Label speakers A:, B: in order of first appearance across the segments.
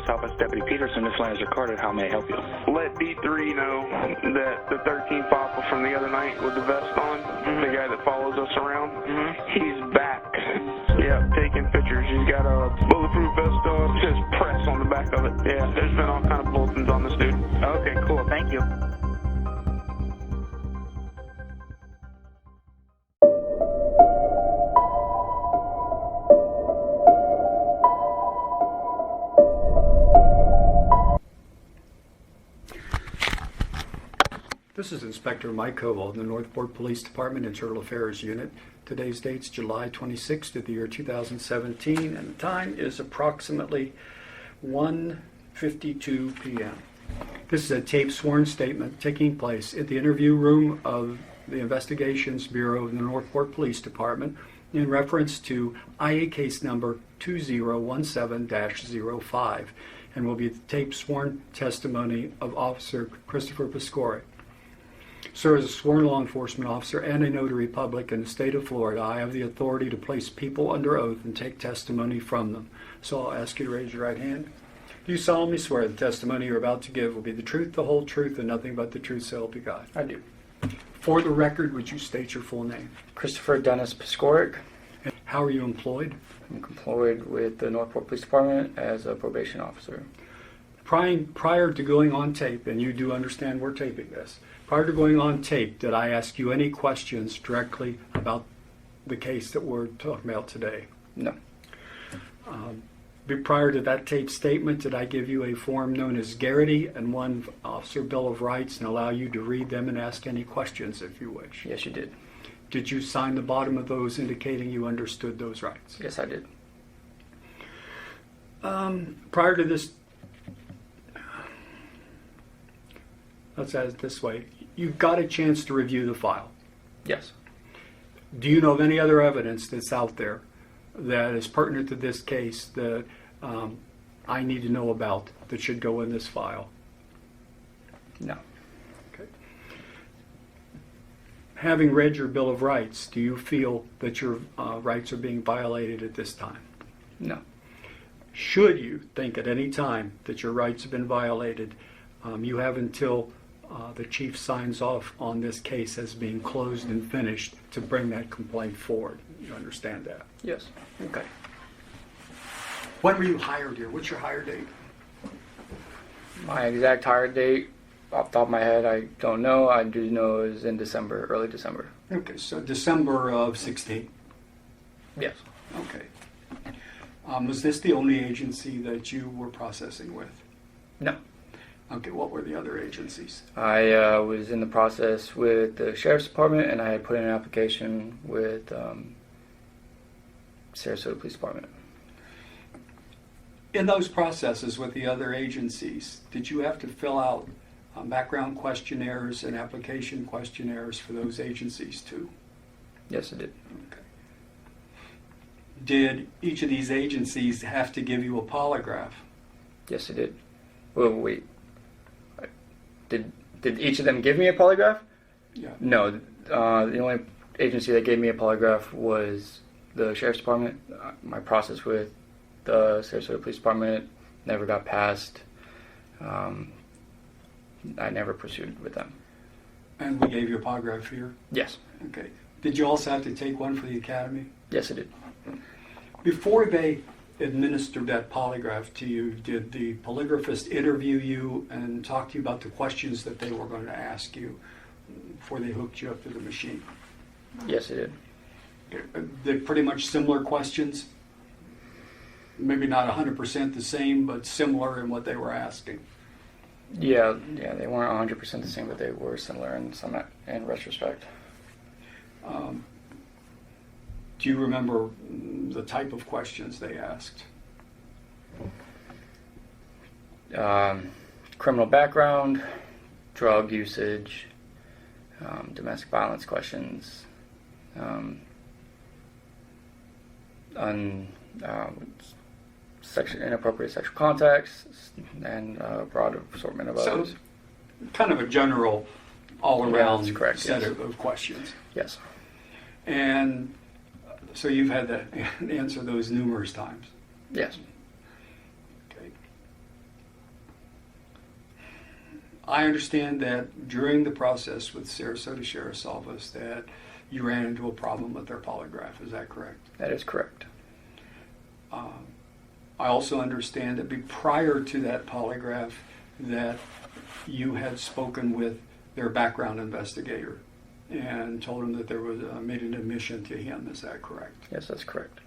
A: Office Deputy Peterson, this line is recorded. How may I help you?
B: Let D3 know that the 13th officer from the other night with the vest on, the guy that follows us around, he's back. Yeah, taking pictures. He's got a bulletproof vest on, says press on the back of it. Yeah, there's been all kind of bulletins on this dude.
A: Okay, cool. Thank you.
C: This is Inspector Mike Koval of the Northport Police Department Internal Affairs Unit. Today's date's July 26th of the year 2017, and the time is approximately 1:52 p.m. This is a taped sworn statement taking place at the interview room of the Investigations Bureau of the Northport Police Department in reference to IA case number 2017-05, and will be the taped sworn testimony of Officer Christopher Piscorik. Sir, as a sworn law enforcement officer and a notary public in the state of Florida, I have the authority to place people under oath and take testimony from them. So I'll ask you to raise your right hand. Do you solemnly swear the testimony you're about to give will be the truth, the whole truth, and nothing but the truth, so help you God?
D: I do.
C: For the record, would you state your full name?
D: Christopher Dennis Piscorik.
C: How are you employed?
D: I'm employed with the Northport Police Department as a probation officer.
C: Prior to going on tape, and you do understand we're taping this, prior to going on tape, did I ask you any questions directly about the case that we're talking about today?
D: No.
C: Prior to that tape statement, did I give you a form known as Garrity and one Officer Bill of Rights and allow you to read them and ask any questions if you wish?
D: Yes, you did.
C: Did you sign the bottom of those indicating you understood those rights?
D: Yes, I did.
C: Prior to this, let's ask it this way, you got a chance to review the file.
D: Yes.
C: Do you know of any other evidence that's out there that is pertinent to this case that I need to know about that should go in this file?
D: No.
C: Okay. Having read your Bill of Rights, do you feel that your rights are being violated at this time?
D: No.
C: Should you think at any time that your rights have been violated, you have until the chief signs off on this case as being closed and finished to bring that complaint forward. You understand that?
D: Yes.
C: Okay. When were you hired here? What's your hire date?
D: My exact hire date, off the top of my head, I don't know. I do know it was in December, early December.
C: Okay, so December of 16.
D: Yes.
C: Okay. Was this the only agency that you were processing with?
D: No.
C: Okay, what were the other agencies?
D: I was in the process with the Sheriff's Department, and I had put in an application with Sarasota Police Department.
C: In those processes with the other agencies, did you have to fill out background questionnaires and application questionnaires for those agencies too?
D: Yes, I did.
C: Okay. Did each of these agencies have to give you a polygraph?
D: Yes, I did. Well, wait. Did each of them give me a polygraph?
C: Yeah.
D: No. The only agency that gave me a polygraph was the Sheriff's Department. My process with the Sarasota Police Department never got passed. I never pursued with them.
C: And we gave you a polygraph here?
D: Yes.
C: Okay. Did you also have to take one for the academy?
D: Yes, I did.
C: Before they administered that polygraph to you, did the polygraphist interview you and talk to you about the questions that they were going to ask you before they hooked you up to the machine?
D: Yes, I did.
C: They're pretty much similar questions? Maybe not 100% the same, but similar in what they were asking?
D: Yeah, they weren't 100% the same, but they were similar in retrospect.
C: Do you remember the type of questions they asked?
D: Criminal background, drug usage, domestic violence questions, inappropriate sexual contacts, and a broad assortment of others.
C: So, kind of a general, all-around set
D: yes.
C: of questions.
D: Yes.
C: And so you've had to answer those numerous times.
D: Yes.
C: Okay. I understand that during the process with Sarasota Sheriff's Office that you ran into a problem with their polygraph. Is that correct?
D: That is correct.
C: I also understand that prior to that polygraph that you had spoken with their background investigator and told him that there was made an admission to him. Is that correct?
D: Yes, that's correct.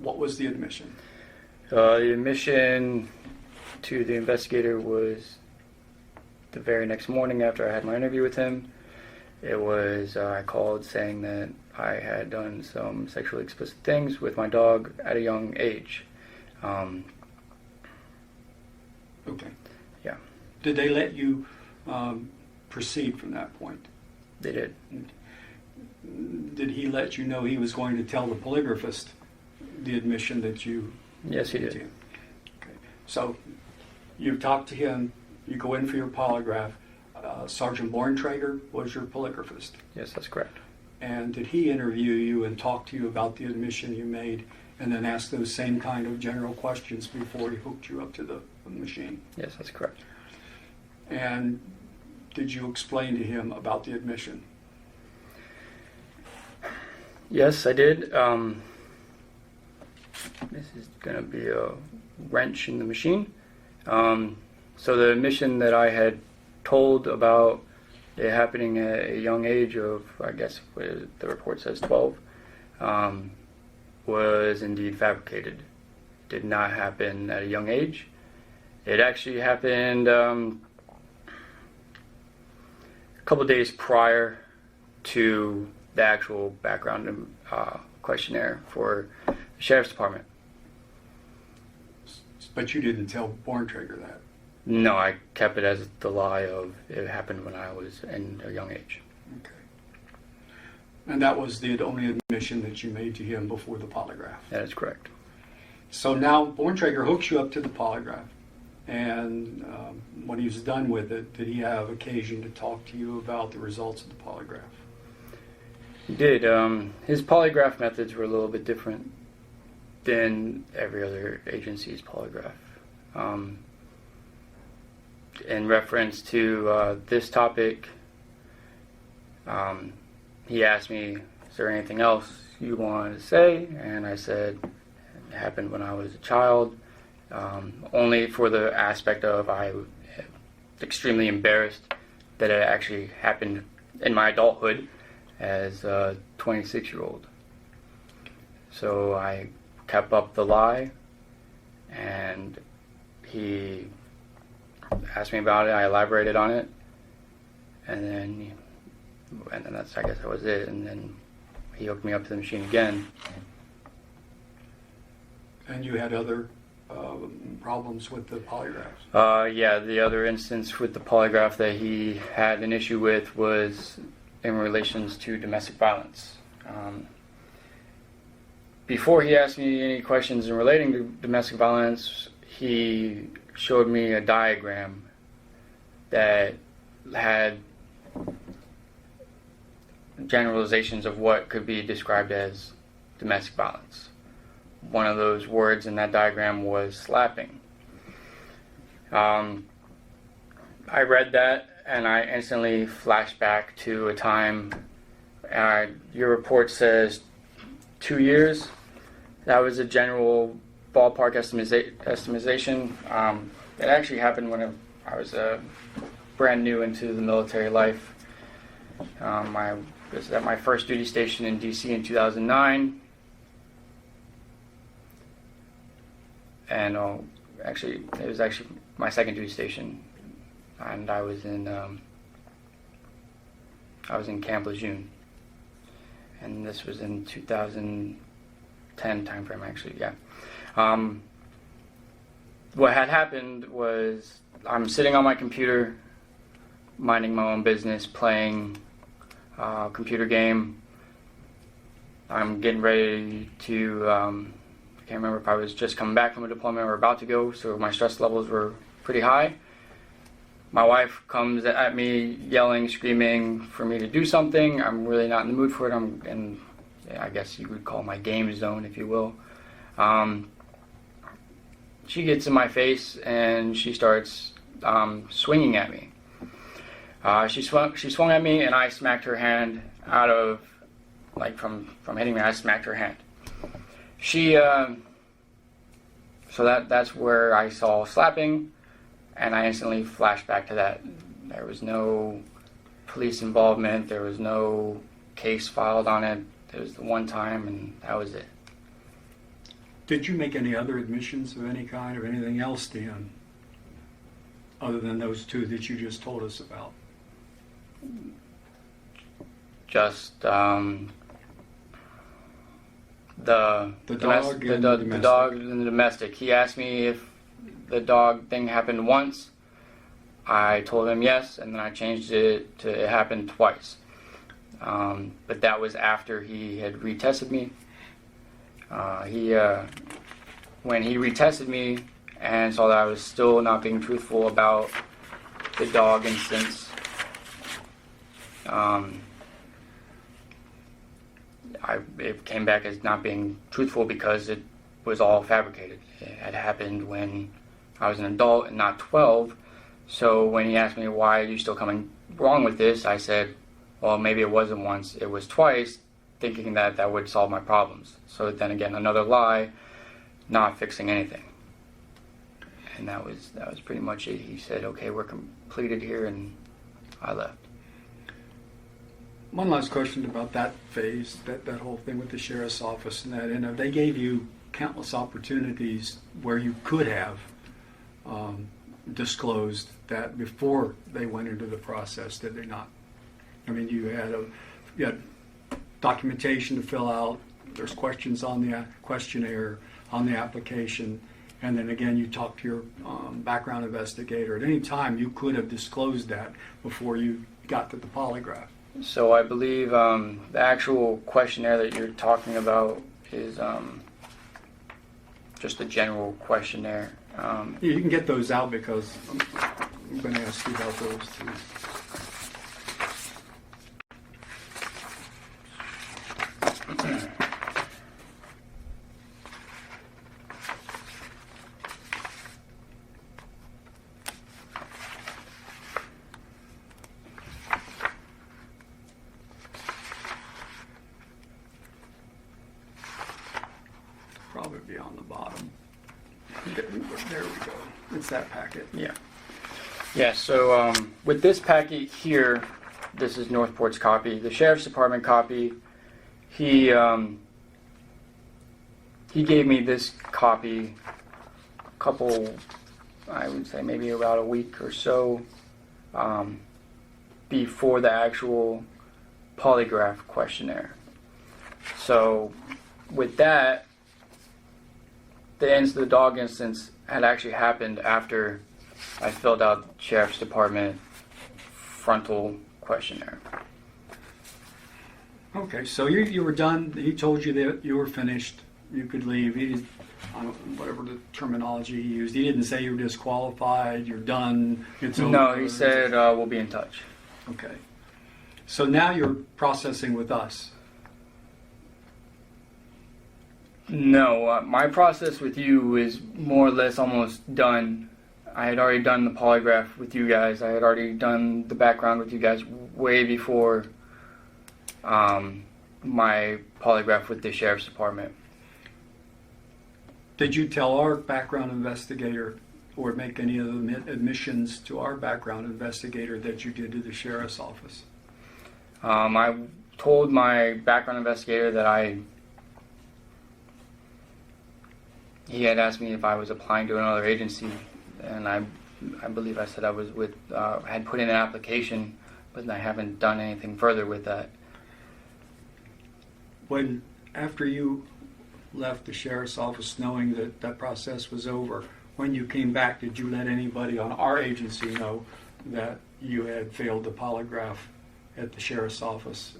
C: What was the admission?
D: The admission to the investigator was the very next morning after I had my interview with him. It was, I called saying that I had done some sexually explicit things with my dog at a young age.
C: Okay.
D: Yeah.
C: Did they let you proceed from that point?
D: They did.
C: Did he let you know he was going to tell the polygraphist the admission that you...
D: Yes, he
C: did.
D: did.
C: Okay. So you talked to him, you go in for your polygraph. Sergeant Borntrager was your polygraphist.
D: Yes, that's correct.
C: And did he interview you and talk to you about the admission you made and then ask those same kind of general questions before he hooked you up to the machine?
D: Yes, that's correct.
C: And did you explain to him about the admission?
D: Yes, I did. This is going to be a wrench in the machine. So the admission that I had told about it happening at a young age of, I guess the report says 12, was indeed fabricated. Did not happen at a young age. It actually happened a couple days prior to the actual background questionnaire for the Sheriff's Department.
C: But you didn't tell Borntrager that?
D: No, I kept it as the lie of it happened when I was in a young age.
C: Okay. And that was the only admission that you made to him before the polygraph?
D: That is correct.
C: So now Borntrager hooks you up to the polygraph. And when he was done with it, did he have occasion to talk to you about the results of the polygraph?
D: He did. His polygraph methods were a little bit different than every other agency's polygraph. In reference to this topic, he asked me, is there anything else you wanted to say? And I said, it happened when I was a child, only for the aspect of I was extremely embarrassed that it actually happened in my adulthood as a 26-year-old. So I kept up the lie, and he asked me about it. I elaborated on it, and then that's, I guess that was it. And then he hooked me up to the machine again.
C: And you had other problems with the polygraphs?
D: Yeah, the other instance with the polygraph that he had an issue with was in relations to domestic violence. Before he asked me any questions in relating to domestic violence, he showed me a diagram that had generalizations of what could be described as domestic violence. One of those words in that diagram was slapping. I read that and I instantly flashed back to a time, your report says 2 years. That was a general ballpark estimation. It actually happened when I was brand new into the military life. I was at my first duty station in DC in 2009. And actually, it was actually my second duty station, and I was in Camp Lejeune, and this was in 2010 timeframe. Actually, yeah. What had happened was I'm sitting on my computer, minding my own business, playing a computer game. I'm getting ready to. I can't remember if I was just coming back from a deployment or about to go, so my stress levels were pretty high. My wife comes at me yelling, screaming for me to do something. I'm really not in the mood for it. I'm in, I guess you would call my game zone, if you will. She gets in my face and she starts swinging at me. She swung at me, and I smacked her hand out of, like, from hitting me. I smacked her hand. She so that's where I saw slapping, and I instantly flashed back to that. There was no police involvement. There was no case filed on it. It was the one time, and that was it.
C: Did you make any other admissions of any kind or anything else to him other than those two that you just told us about?
D: Just the
C: dog and
D: the dog and the domestic. He asked me if the dog thing happened once. I told him yes, and then I changed it to it happened twice. But that was after he had retested me. When he retested me and saw that I was still not being truthful about the dog instance, it came back as not being truthful because it was all fabricated. It had happened when I was an adult and not 12. So when he asked me, why are you still coming wrong with this, I said, well, maybe it wasn't once, it was twice, thinking that that would solve my problems. So then again, another lie, not fixing anything. And that was pretty much it. He said, okay, we're completed here, and I left.
C: One last question about that phase, that whole thing with the sheriff's office and that. And they gave you countless opportunities where you could have disclosed that before they went into the process, did they not? I mean, you had documentation to fill out, there's questions on the questionnaire, on the application, and then again you talk to your background investigator. At any time you could have disclosed that before you got to the polygraph.
D: So I believe the actual questionnaire that you're talking about is just a general questionnaire.
C: You can get those out because I'm going to ask you about those too. Probably be on the bottom. There we go. It's that packet.
D: Yeah, so with this packet here, this is Northport's copy. The Sheriff's Department copy, he gave me this copy a couple, I would say maybe about a week or so before the actual polygraph questionnaire. So with that, the dog instance had actually happened after I filled out the Sheriff's Department frontal questionnaire.
C: Okay, so you were done. He told you that you were finished. You could leave. He didn't, whatever the terminology he used. He didn't say you were disqualified. You're done. It's over.
D: No, he said we'll be in touch.
C: Okay. So now you're processing with us.
D: No, my process with you is more or less almost done. I had already done the polygraph with you guys. I had already done the background with you guys way before my polygraph with the Sheriff's Department.
C: Did you tell our background investigator or make any of the admissions to our background investigator that you did to the Sheriff's Office?
D: I told my background investigator that he had asked me if I was applying to another agency, and I believe I said I was with, had put in an application, but I haven't done anything further with that.
C: After you left the Sheriff's Office knowing that that process was over, when you came back, did you let anybody on our agency know that you had failed the polygraph at the Sheriff's Office?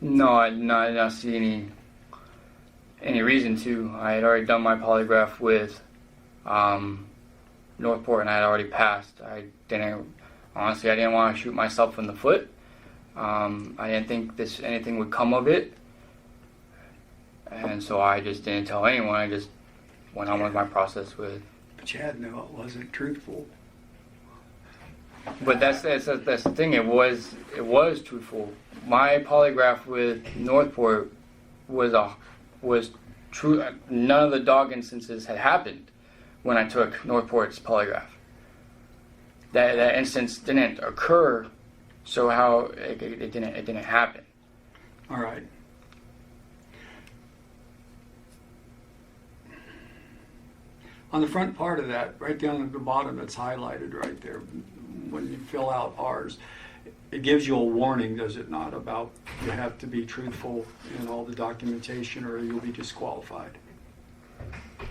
D: No, I did not see any reason to. I had already done my polygraph with Northport, and I had already passed. I didn't want to shoot myself in the foot. I didn't think anything would come of it, and so I just didn't tell anyone. I just went on with my process with
C: But you had to know it wasn't truthful.
D: But that's the thing. It was truthful. My polygraph with Northport was true. None of the dog instances had happened when I took Northport's polygraph. That instance didn't occur, so how it didn't happen.
C: All right. On the front part of that, right down at the bottom, it's highlighted right there. When you fill out ours, it gives you a warning, does it not, about you have to be truthful in all the documentation or you'll be disqualified.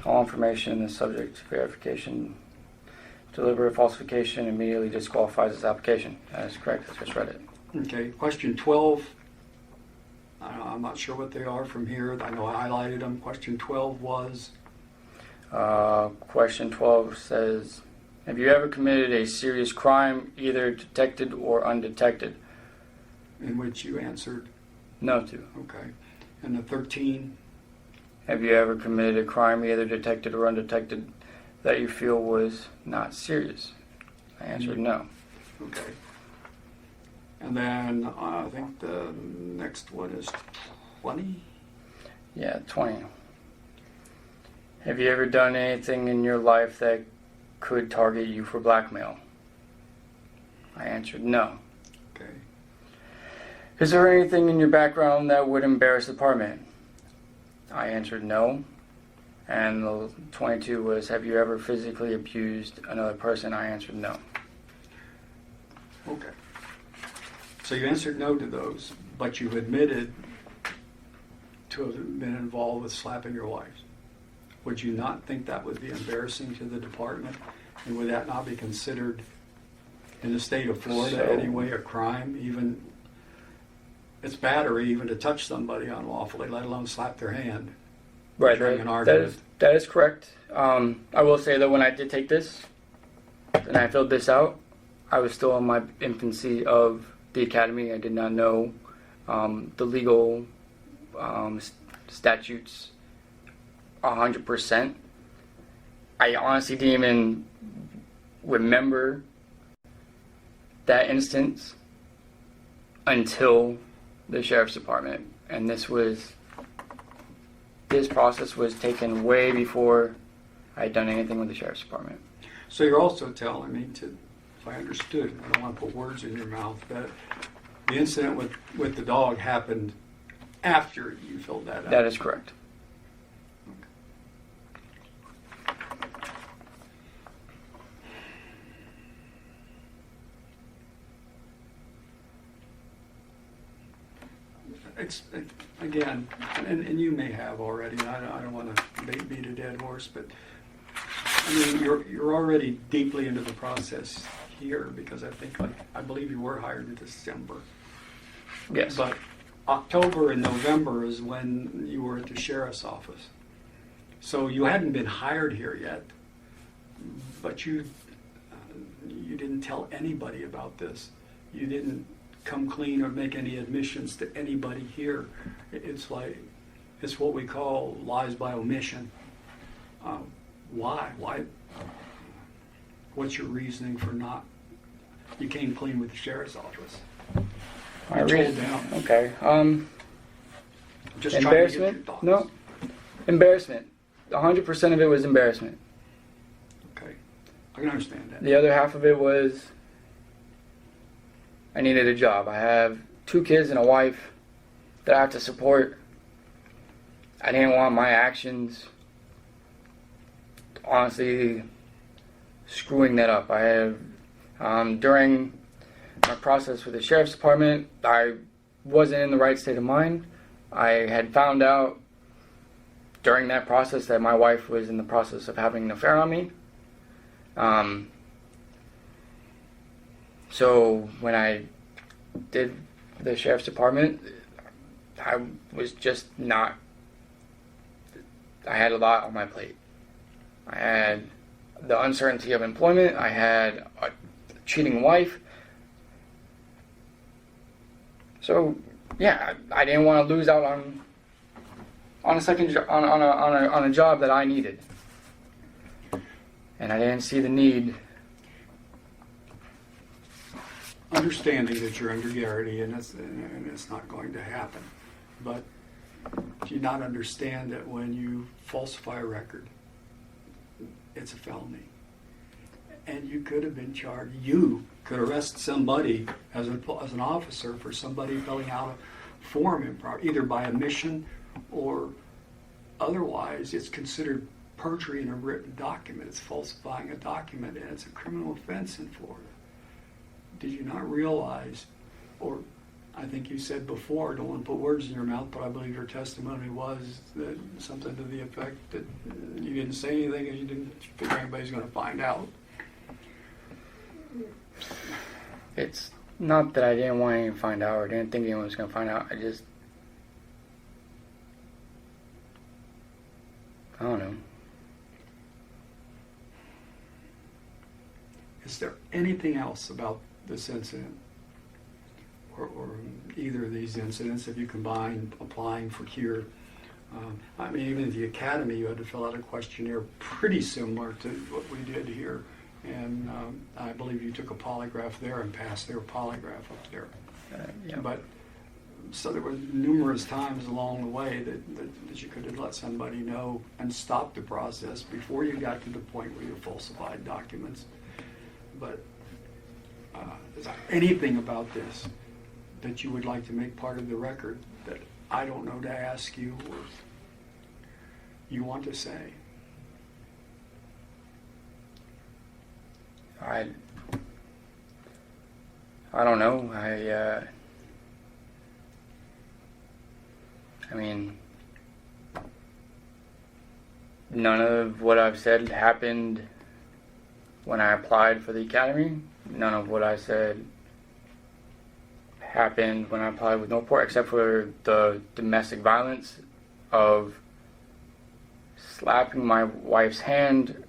D: All information is subject to verification. Deliberate falsification immediately disqualifies this application. That is correct. I just read it.
C: Okay, question 12. I'm not sure what they are from here. I know I highlighted them. Question 12 was?
D: Question 12 says, have you ever committed a serious crime, either detected or undetected?
C: In which you answered?
D: No to.
C: Okay. And the 13?
D: Have you ever committed a crime, either detected or undetected, that you feel was not serious? I answered no.
C: Okay. And then I think the next one is 20?
D: Yeah, 20. Have you ever done anything in your life that could target you for blackmail? I answered no.
C: Okay.
D: Is there anything in your background that would embarrass the department? I answered no. And the 22 was, have you ever physically abused another person? I answered no.
C: Okay. So you answered no to those, but you admitted to have been involved with slapping your wife. Would you not think that would be embarrassing to the department? And would that not be considered, in the state of Florida anyway, a crime? Even, it's battery even to touch somebody unlawfully, let alone slap their hand.
D: Right,
C: during an argument.
D: that is correct. I will say that when I did take this, and I filled this out, I was still in my infancy of the academy. I did not know the legal statutes 100%. I honestly didn't even remember that instance until the sheriff's department, and this process was taken way before I had done anything with the sheriff's department.
C: So you're also telling me, if I understood, I don't want to put words in your mouth, that the incident with the dog happened after you filled that out?
D: That is correct.
C: Again, and you may have already, I don't want to beat a dead horse, but I mean, you're already deeply into the process here, because I believe you were hired in December.
D: Yes.
C: But October and November is when you were at the sheriff's office. So you hadn't been hired here yet, but you didn't tell anybody about this. You didn't come clean or make any admissions to anybody here. It's what we call lies by omission. Why? What's your reasoning for not? You came clean with the sheriff's office.
D: My reason. Okay.
C: Just
D: embarrassment?
C: trying to get your thoughts.
D: No. Embarrassment. 100% of it was embarrassment.
C: Okay. I can understand that.
D: The other half of it was I needed a job. I have 2 kids and a wife that I have to support. I didn't want my actions, honestly, screwing that up. I have, during my process with the sheriff's department, I wasn't in the right state of mind. I had found out during that process that my wife was in the process of having an affair on me. So when I did the sheriff's department, I was just not, I had a lot on my plate. I had the uncertainty of employment, I had a cheating wife. So yeah, I didn't want to lose out on a second on a job that I needed. and I didn't see the need.
C: Understanding that you're under Garrity and it's not going to happen, but do you not understand that when you falsify a record, it's a felony? And you could have been charged. You could arrest somebody as an officer for somebody filling out a form improper, either by omission or otherwise. It's considered perjury in a written document. It's falsifying a document, and it's a criminal offense in Florida. Did you not realize, or I think you said before, don't want to put words in your mouth, but I believe your testimony was that something to the effect that you didn't say anything and you didn't figure anybody's going to find out.
D: It's not that I didn't want anyone to find out or didn't think anyone was going to find out. I don't know.
C: Is there anything else about this incident or either of these incidents, if you combine applying for cure? I mean, even at the academy, you had to fill out a questionnaire pretty similar to what we did here. And I believe you took a polygraph there and passed their polygraph up there.
D: Yeah.
C: But so there were numerous times along the way that you could have let somebody know and stopped the process before you got to the point where you falsified documents. But is there anything about this that you would like to make part of the record that I don't know to ask you or you want to say?
D: I don't know. I mean, none of what I've said happened when I applied for the academy. None of what I said happened when I applied with Northport, except for the domestic violence of slapping my wife's hand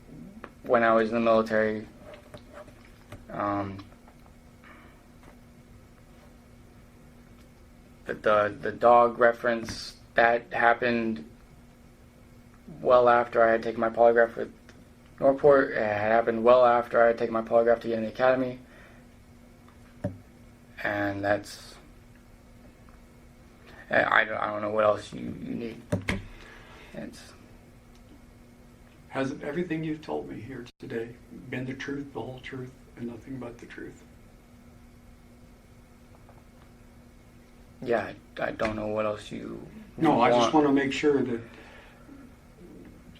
D: when I was in the military. The dog reference, that happened well after I had taken my polygraph with Northport. It had happened well after I had taken my polygraph to get in the academy. And that's... I don't know what else you need.
C: Has everything you've told me here today been the truth, the whole truth, and nothing but the truth?
D: Yeah, I don't know what else you
C: No,
D: want.
C: I just want to make sure that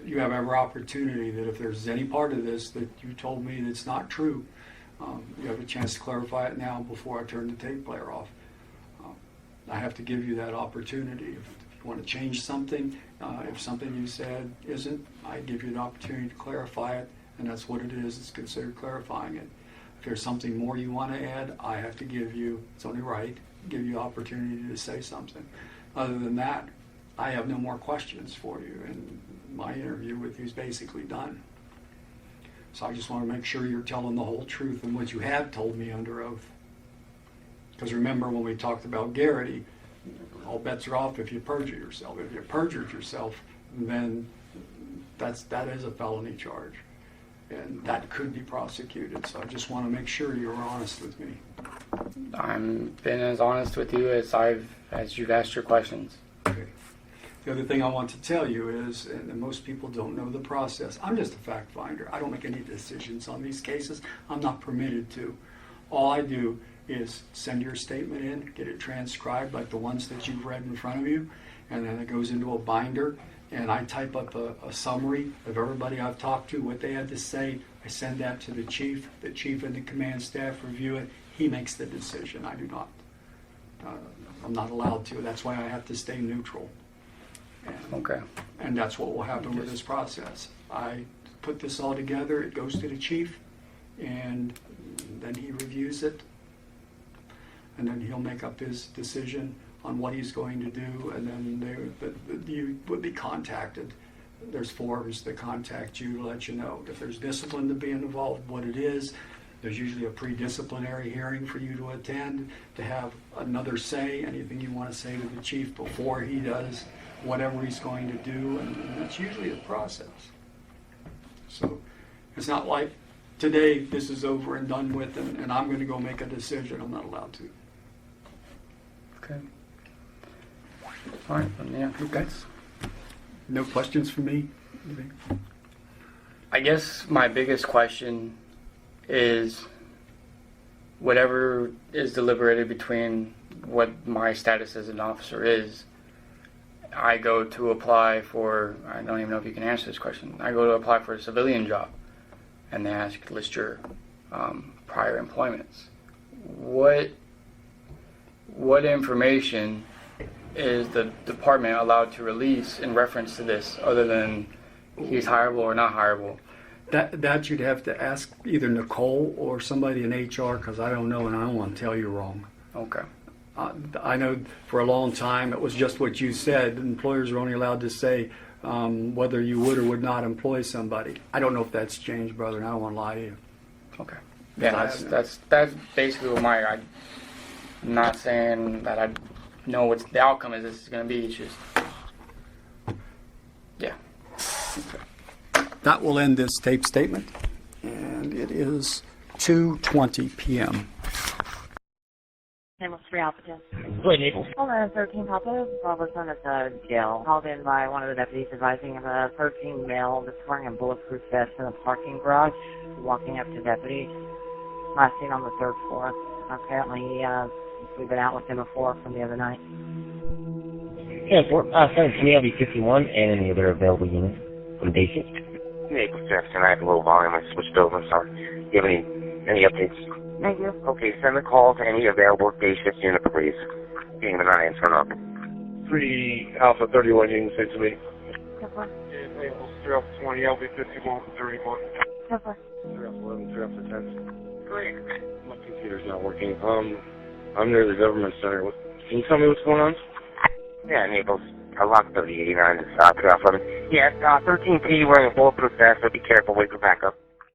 C: you have every opportunity that if there's any part of this that you told me that's not true, you have a chance to clarify it now before I turn the tape player off. I have to give you that opportunity. If you want to change something, if something you said isn't, I give you an opportunity to clarify it, and that's what it is. It's considered clarifying it. If there's something more you want to add, I have to give you, it's only right, give you opportunity to say something. Other than that, I have no more questions for you, and my interview with you is basically done. So I just want to make sure you're telling the whole truth and what you have told me under oath. Because remember when we talked about Garrity, all bets are off if you perjure yourself. If you perjured yourself, then that is a felony charge. And that could be prosecuted. So I just want to make sure you're honest with me.
D: I've been as honest with you as you've asked your questions.
C: Okay. The other thing I want to tell you is, and most people don't know the process, I'm just a fact finder. I don't make any decisions on these cases. I'm not permitted to. All I do is send your statement in, get it transcribed like the ones that you've read in front of you, and then it goes into a binder, and I type up a summary of everybody I've talked to, what they had to say. I send that to the chief and the command staff review it. He makes the decision. I do not. I'm not allowed to. That's why I have to stay neutral.
D: Okay.
C: And that's what will happen with this process. I put this all together, it goes to the chief, and then he reviews it, and then he'll make up his decision on what he's going to do, and then you would be contacted. There's forms that contact you to let you know if there's discipline to be involved, what it is. There's usually a pre-disciplinary hearing for you to attend, to have another say, anything you want to say to the chief before he does whatever he's going to do, and that's usually the process. So It's not like today this is over and done with and I'm going to go make a decision. I'm not allowed to.
D: Okay. All right. Yeah.
C: Okay. No questions for me?
D: I guess my biggest question is whatever is deliberated between what my status as an officer is. I go to apply for, I don't even know if you can answer this question. I go to apply for a civilian job, and they ask, list your prior employments. What information is the department allowed to release in reference to this, other than he's hireable or not hireable?
C: That you'd have to ask either Nicole or somebody in HR, because I don't know and I don't want to tell you wrong.
D: Okay.
C: I know for a long time it was just what you said. Employers were only allowed to say whether you would or would not employ somebody. I don't know if that's changed, brother, and I don't want to lie to you.
D: Okay. Yeah, that's basically what I'm not saying that I know what the outcome is. This is going to be. It's just, yeah.
C: Okay. That will end this tape statement, and it is 2:20 p.m.
E: Name was 3 Alpha.
F: Wait, Naples.
E: Hello, 13 Papa. Robertson at the jail. Called in by one of the deputies advising of a 13 male that's wearing a bulletproof vest in a parking garage, walking up to deputies. Last seen on the 3rd floor. Apparently, we've been out with him before from the other night.
F: Yeah, send it to me. I'll be 51 and any other available unit for the day shift.
G: Naples, Jefferson. I have a low volume. I switched over. Sorry. Do you have any updates?
E: Thank you.
G: Okay, send a call to any available day shift unit, please. Being the 9 turn up.
B: 3 Alpha 31, you can say to me.
E: Temper.
B: Yeah, Naples, 3 Alpha 20, I'll be 51, 31.
E: Temper.
G: 3 Alpha 11, 3 Alpha 10.
E: Great.
G: My computer's not working. I'm near the government center. Can you tell me what's going on? Yeah, Naples. I locked up the 89 to 3 Alpha 11. Yeah, 13P wearing a bulletproof vest, so be careful, wait for backup.